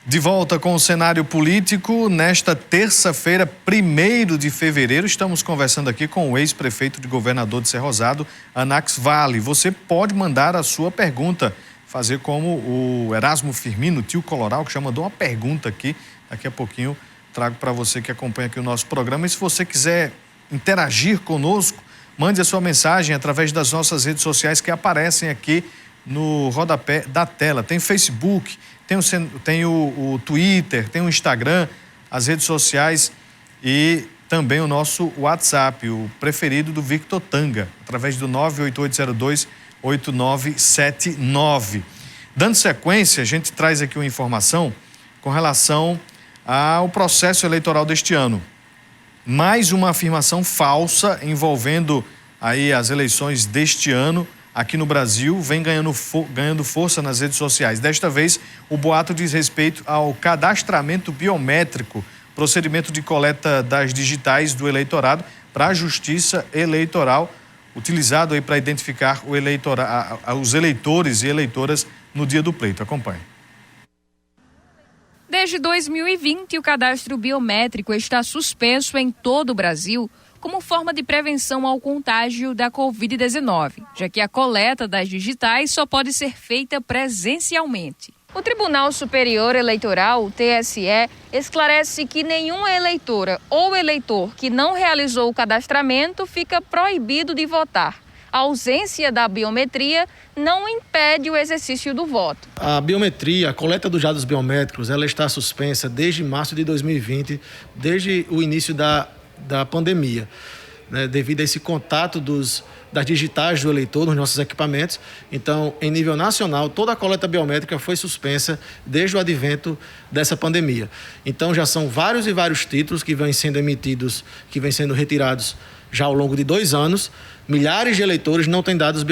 De volta com o cenário político, nesta terça-feira, 1º de fevereiro, estamos conversando aqui com o ex-prefeito de Governador de Cerro Rosado, Anax Vale. Você pode mandar a sua pergunta, fazer como o Erasmo Firmino, tio Coloral, que já mandou uma pergunta aqui. Daqui a pouquinho trago para você que acompanha aqui o nosso programa. E se você quiser interagir conosco, mande a sua mensagem através das nossas redes sociais que aparecem aqui no rodapé da tela. Tem Facebook, tem o Twitter, tem o Instagram, as redes sociais e também o nosso WhatsApp, o preferido do Victor Tanga, através do 98802-8979. Dando sequência, a gente traz aqui uma informação com relação ao processo eleitoral deste ano. Mais uma afirmação falsa envolvendo aí as eleições deste ano aqui no Brasil vem ganhando força nas redes sociais. Desta vez, o boato diz respeito ao cadastramento biométrico, procedimento de coleta das digitais do eleitorado para a Justiça Eleitoral, utilizado aí para identificar os eleitores e eleitoras no dia do pleito. Acompanhe. Desde 2020, o cadastro biométrico está suspenso em todo o Brasil como forma de prevenção ao contágio da Covid-19, já que a coleta das digitais só pode ser feita presencialmente. O Tribunal Superior Eleitoral, TSE, esclarece que nenhuma eleitora ou eleitor que não realizou o cadastramento fica proibido de votar. A ausência da biometria não impede o exercício do voto. A biometria, a coleta dos dados biométricos, ela está suspensa desde março de 2020, desde o início da pandemia, né, devido a esse contato das digitais do eleitor nos nossos equipamentos. Então, em nível nacional, toda a coleta biométrica foi suspensa desde o advento dessa pandemia. Então, já são vários e vários títulos que vêm sendo emitidos, que vêm sendo retirados já ao longo de 2 anos. Milhares de eleitores não têm dados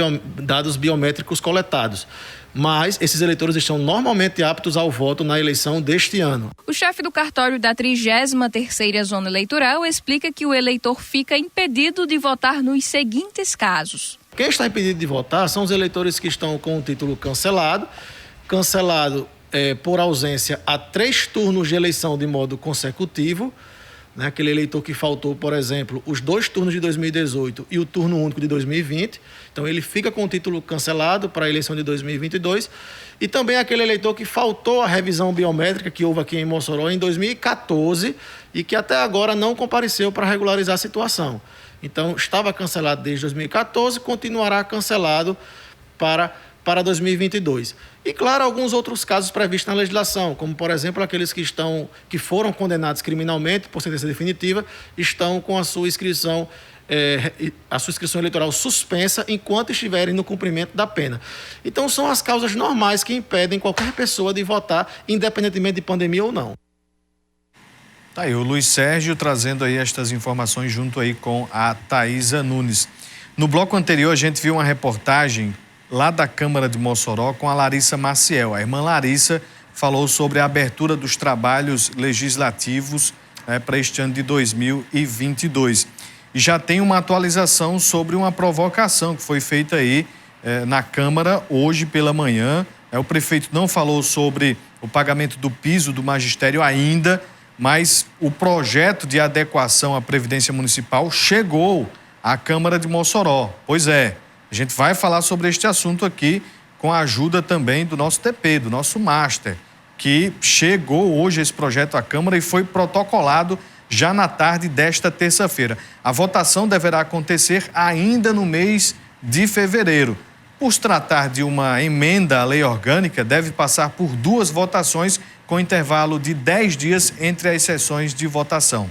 biométricos coletados, mas esses eleitores estão normalmente aptos ao voto na eleição deste ano. O chefe do cartório da 33ª Zona Eleitoral explica que o eleitor fica impedido de votar nos seguintes casos. Quem está impedido de votar são os eleitores que estão com o título cancelado por ausência a 3 turnos de eleição de modo consecutivo, né? Aquele eleitor que faltou, por exemplo, os 2 turnos de 2018 e o turno único de 2020. Então, ele fica com o título cancelado para a eleição de 2022. E também aquele eleitor que faltou a revisão biométrica que houve aqui em Mossoró em 2014 e que até agora não compareceu para regularizar a situação. Então, estava cancelado desde 2014, continuará cancelado para 2022. E, claro, alguns outros casos previstos na legislação, como, por exemplo, aqueles que foram condenados criminalmente por sentença definitiva, estão com a sua inscrição eleitoral suspensa enquanto estiverem no cumprimento da pena. Então, são as causas normais que impedem qualquer pessoa de votar, independentemente de pandemia ou não. Tá aí o Luiz Sérgio trazendo aí estas informações junto aí com a Thaisa Nunes. No bloco anterior, a gente viu uma reportagem lá da Câmara de Mossoró com a Larissa Maciel. A irmã Larissa falou sobre a abertura dos trabalhos legislativos para este ano de 2022. E já tem uma atualização sobre uma provocação que foi feita aí na Câmara hoje pela manhã. O prefeito não falou sobre o pagamento do piso do magistério ainda, mas o projeto de adequação à Previdência Municipal chegou à Câmara de Mossoró. Pois é. A gente vai falar sobre este assunto aqui com a ajuda também do nosso TP, do nosso Master, que chegou hoje esse projeto à Câmara e foi protocolado já na tarde desta terça-feira. A votação deverá acontecer ainda no mês de fevereiro. Por se tratar de uma emenda à lei orgânica, deve passar por 2 votações com intervalo de 10 dias entre as sessões de votação.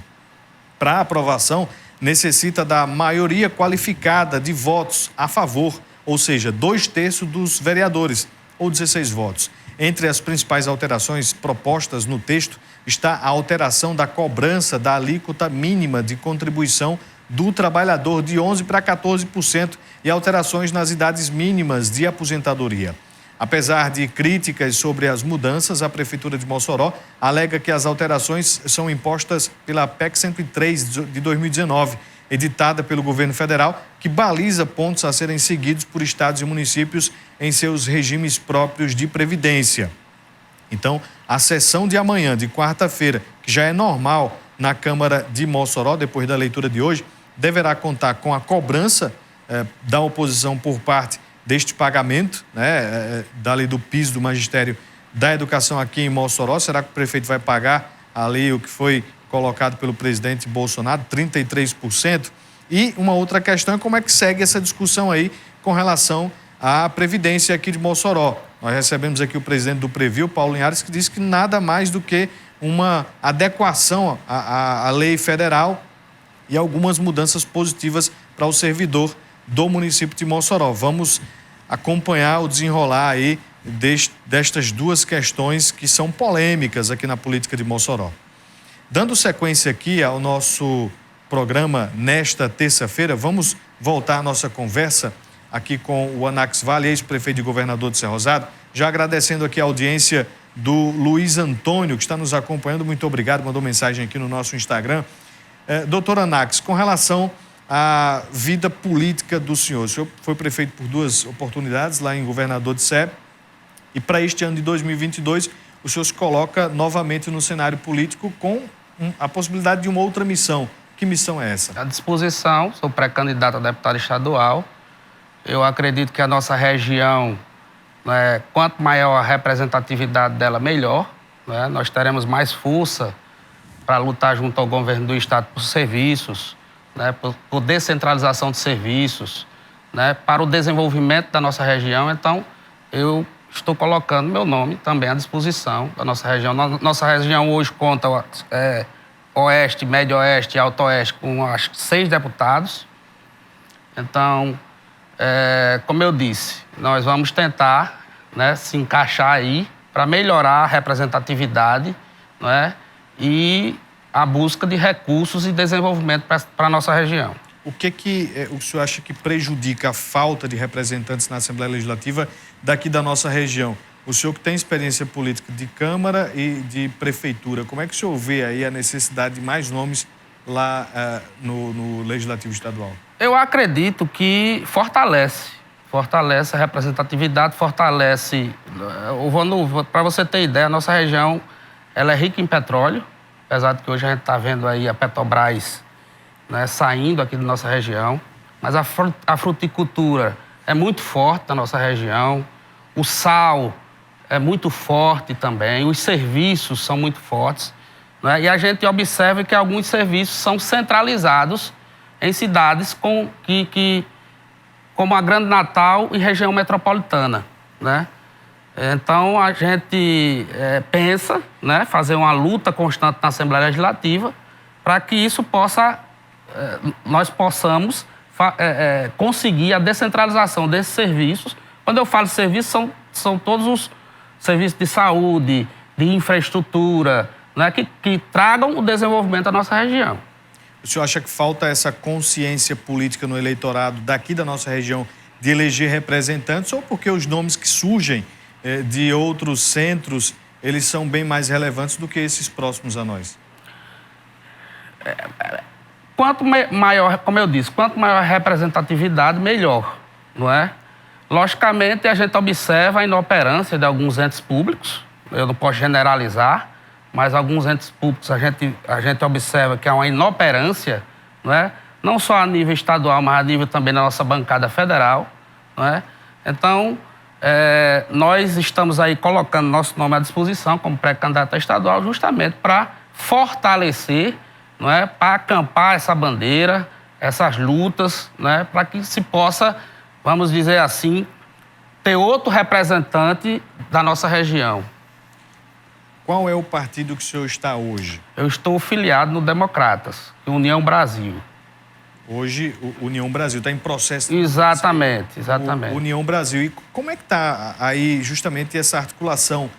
Para aprovação, necessita da maioria qualificada de votos a favor, ou seja, 2/3 dos vereadores, ou 16 votos. Entre as principais alterações propostas no texto está a alteração da cobrança da alíquota mínima de contribuição do trabalhador de 11% para 14% e alterações nas idades mínimas de aposentadoria. Apesar de críticas sobre as mudanças, a Prefeitura de Mossoró alega que as alterações são impostas pela PEC 103 de 2019, editada pelo governo federal, que baliza pontos a serem seguidos por estados e municípios em seus regimes próprios de previdência. Então, a sessão de amanhã, de quarta-feira, que já é normal na Câmara de Mossoró, depois da leitura de hoje, deverá contar com a cobrança da oposição por parte deste pagamento, né, da lei do piso do magistério da educação aqui em Mossoró. Será que o prefeito vai pagar ali o que foi colocado pelo presidente Bolsonaro, 33%? E uma outra questão é como é que segue essa discussão aí com relação à Previdência aqui de Mossoró. Nós recebemos aqui o presidente do Previl, Paulo Linhares, que disse que nada mais do que uma adequação à lei federal e algumas mudanças positivas para o servidor do município de Mossoró. Vamos acompanhar o desenrolar aí destas duas questões que são polêmicas aqui na política de Mossoró. Dando sequência aqui ao nosso programa nesta terça-feira, vamos voltar à nossa conversa aqui com o Anax Vale, ex-prefeito e governador de Cerro Rosado, já agradecendo aqui a audiência do Luiz Antônio, que está nos acompanhando. Muito obrigado, mandou mensagem aqui no nosso Instagram. Doutor Anax, com relação à vida política do senhor, o senhor foi prefeito por 2 oportunidades lá em Governador de Sé, e para este ano de 2022, o senhor se coloca novamente no cenário político com a possibilidade de uma outra missão. Que missão é essa? À disposição, sou pré-candidato a deputado estadual. Eu acredito que a nossa região, quanto maior a representatividade dela, melhor. Nós teremos mais força para lutar junto ao governo do estado por serviços, por descentralização de serviços, para o desenvolvimento da nossa região. Então, eu estou colocando meu nome também à disposição da nossa região. Nossa região hoje conta Oeste, Médio Oeste e Alto Oeste com, acho que, 6 deputados. Então, como eu disse, nós vamos tentar se encaixar aí para melhorar a representatividade e a busca de recursos e desenvolvimento para a nossa região. O que o senhor acha que prejudica a falta de representantes na Assembleia Legislativa daqui da nossa região? O senhor que tem experiência política de Câmara e de Prefeitura, como é que o senhor vê aí a necessidade de mais nomes lá no Legislativo Estadual? Eu acredito que fortalece a representatividade, fortalece... Para você ter ideia, a nossa região ela é rica em petróleo, apesar de que hoje a gente está vendo aí a Petrobras saindo aqui da nossa região, mas a fruticultura é muito forte na nossa região, o sal é muito forte também, os serviços são muito fortes, e a gente observa que alguns serviços são centralizados em cidades como a Grande Natal e região metropolitana. Então, a gente pensa fazer uma luta constante na Assembleia Legislativa para que isso nós possamos conseguir a descentralização desses serviços. Quando eu falo serviços, são todos os serviços de saúde, de infraestrutura, que tragam o desenvolvimento da nossa região. O senhor acha que falta essa consciência política no eleitorado daqui da nossa região de eleger representantes, ou porque os nomes que surgem de outros centros, eles são bem mais relevantes do que esses próximos a nós? Quanto maior, como eu disse, quanto maior a representatividade, melhor, não é? Logicamente, a gente observa a inoperância de alguns entes públicos, eu não posso generalizar, mas alguns entes públicos a gente observa que há uma inoperância, não é? Não só a nível estadual, mas a nível também da nossa bancada federal, não é? Então, nós estamos aí colocando nosso nome à disposição como pré-candidato estadual justamente para fortalecer, não é? Para acampar essa bandeira, essas lutas, né? Para que se possa, vamos dizer assim, ter outro representante da nossa região. Qual é o partido que o senhor está hoje? Eu estou filiado no Democratas, União Brasil. Hoje, o União Brasil está em processo... Exatamente. União Brasil. E como é que está aí justamente essa articulação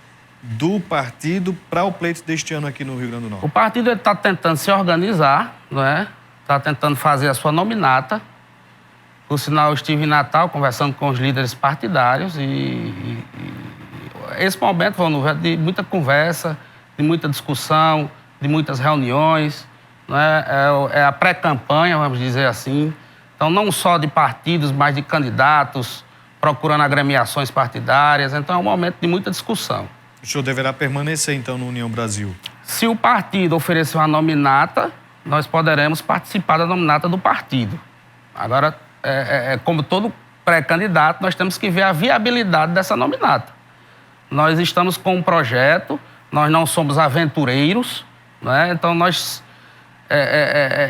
do partido para o pleito deste ano aqui no Rio Grande do Norte? O partido está tentando se organizar, não é? Está tentando fazer a sua nominata. Por sinal, eu estive em Natal conversando com os líderes partidários e esse momento foi de muita conversa, de muita discussão, de muitas reuniões, não é? É a pré-campanha, vamos dizer assim. Então, não só de partidos, mas de candidatos, procurando agremiações partidárias. Então, é um momento de muita discussão. O senhor deverá permanecer, então, no União Brasil? Se o partido oferecer uma nominata, nós poderemos participar da nominata do partido. Agora, como todo pré-candidato, nós temos que ver a viabilidade dessa nominata. Nós estamos com um projeto, nós não somos aventureiros, né? Então nós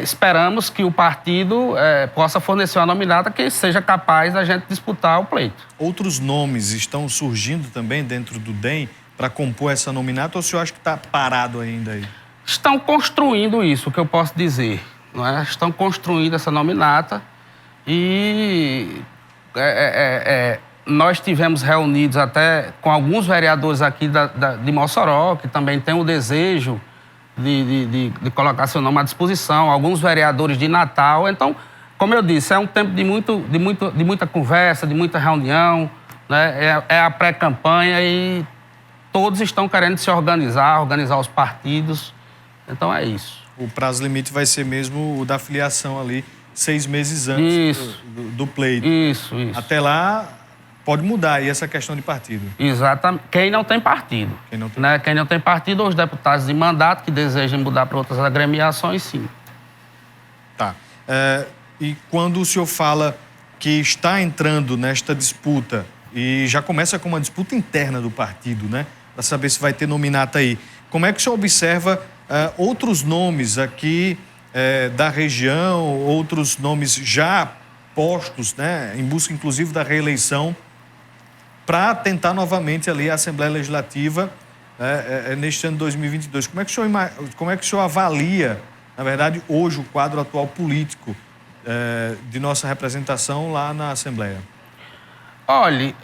esperamos que o partido possa fornecer uma nominata que seja capaz da gente disputar o pleito. Outros nomes estão surgindo também dentro do DEM para compor essa nominata, ou o senhor acha que está parado ainda aí? Estão construindo isso, o que eu posso dizer, não é? Estão construindo essa nominata e nós tivemos reunidos até com alguns vereadores aqui de Mossoró, que também têm o desejo de colocar seu nome à disposição, alguns vereadores de Natal. Então, como eu disse, é um tempo de muita conversa, de muita reunião, né? É a pré-campanha e todos estão querendo se organizar os partidos. Então, é isso. O prazo limite vai ser mesmo o da filiação ali, 6 meses antes do pleito. Isso. Até lá, pode mudar aí essa questão de partido. Exatamente. Quem não tem partido. Quem não tem partido, os deputados de mandato que desejam mudar para outras agremiações, sim. Tá. E quando o senhor fala que está entrando nesta disputa, e já começa com uma disputa interna do partido, né? Para saber se vai ter nominata aí. Como é que o senhor observa outros nomes aqui da região, outros nomes já postos, né? Em busca, inclusive, da reeleição, para tentar novamente ali a Assembleia Legislativa neste ano de 2022. Como é que o senhor avalia, na verdade, hoje o quadro atual político de nossa representação lá na Assembleia? Olha,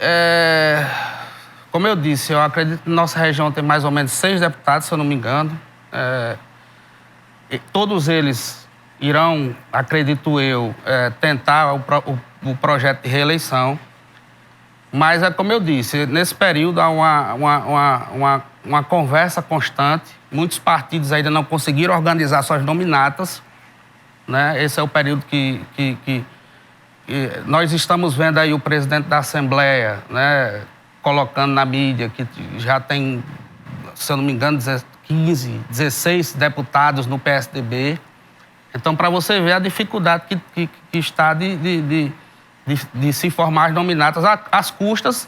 como eu disse, eu acredito que nossa região tem mais ou menos 6 deputados, se eu não me engano. Todos eles irão, acredito eu, tentar o projeto de reeleição. Mas é como eu disse, nesse período há uma conversa constante. Muitos partidos ainda não conseguiram organizar suas nominatas, né? Esse é o período que nós estamos vendo aí o presidente da Assembleia, né, colocando na mídia que já tem, se eu não me engano, 15, 16 deputados no PSDB. Então, para você ver a dificuldade que está de se formar as nominatas às custas,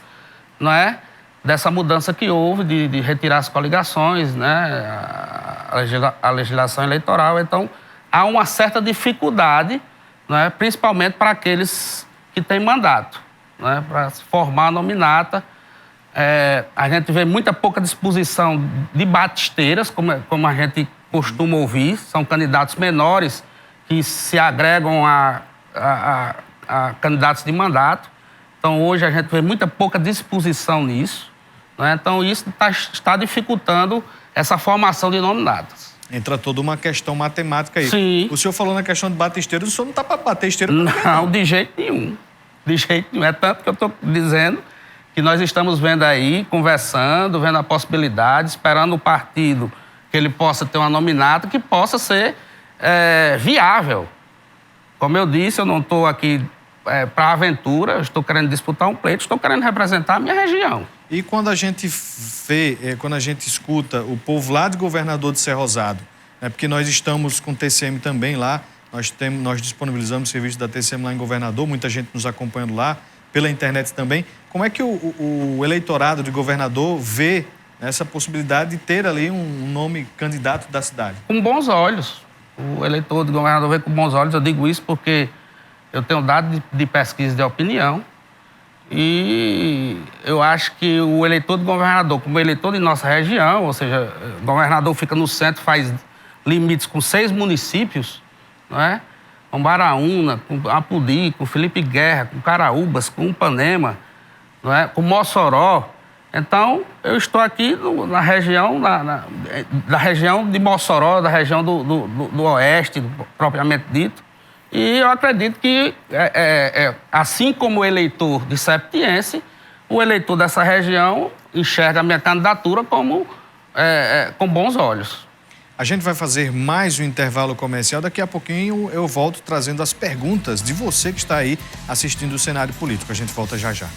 não é, dessa mudança que houve de retirar as coligações, né, a legislação eleitoral. Então, há uma certa dificuldade, não é, principalmente para aqueles que têm mandato, né, para se formar a nominata. A gente vê muita pouca disposição de batisteiras, como a gente costuma ouvir. São candidatos menores que se agregam a candidatos de mandato. Então, hoje a gente vê muita pouca disposição nisso, né? Então, isso está dificultando essa formação de nominatas. Entra toda uma questão matemática aí. Sim. O senhor falou na questão de bater esteira, o senhor não está para bater esteira? Não, de jeito nenhum. De jeito nenhum. É tanto que eu estou dizendo que nós estamos vendo aí, conversando, vendo a possibilidade, esperando o partido que ele possa ter uma nominata que possa ser viável. Como eu disse, eu não estou aqui para aventura, eu estou querendo disputar um pleito, estou querendo representar a minha região. E quando a gente vê, quando a gente escuta o povo lá de Governador de Cerrosado, né, porque nós estamos com o TCM também lá, nós disponibilizamos o serviço da TCM lá em Governador, muita gente nos acompanhando lá, pela internet também. Como é que o eleitorado de Governador vê essa possibilidade de ter ali um nome candidato da cidade? Com bons olhos. O eleitor de Governador vê com bons olhos. Eu digo isso porque eu tenho dados de pesquisa de opinião e eu acho que o eleitor de Governador, como eleitor de nossa região, ou seja, Governador fica no centro, faz limites com 6 municípios, não é? Com Baraúna, com Apodi, com Felipe Guerra, com Caraúbas, com Ipanema, não é? Com Mossoró. Então, eu estou aqui na região, da região de Mossoró, da região do Oeste, propriamente dito, e eu acredito que, assim como o eleitor de Septiense, o eleitor dessa região enxerga a minha candidatura com bons olhos. A gente vai fazer mais um intervalo comercial. Daqui a pouquinho eu volto trazendo as perguntas de você que está aí assistindo o cenário político. A gente volta já já.